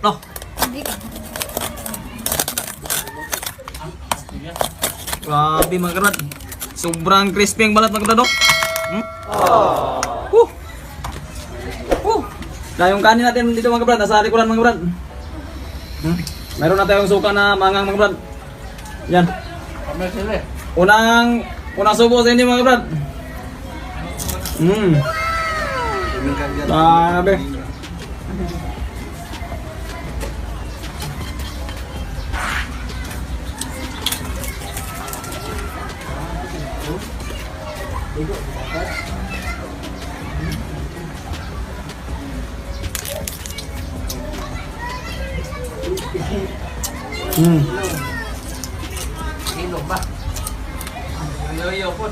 No. Grabe mga kabrad. Sobrang crispy ang balat mga kabrad. Na yung kanin natin dito mga kabrad, nasa likuran mga kabrad. Mayroon na tayong suka na mangang mga kabrad. Yan. Unang subo sa inyo mga kabrad. Grabe. Ilog ba? Yoyo po.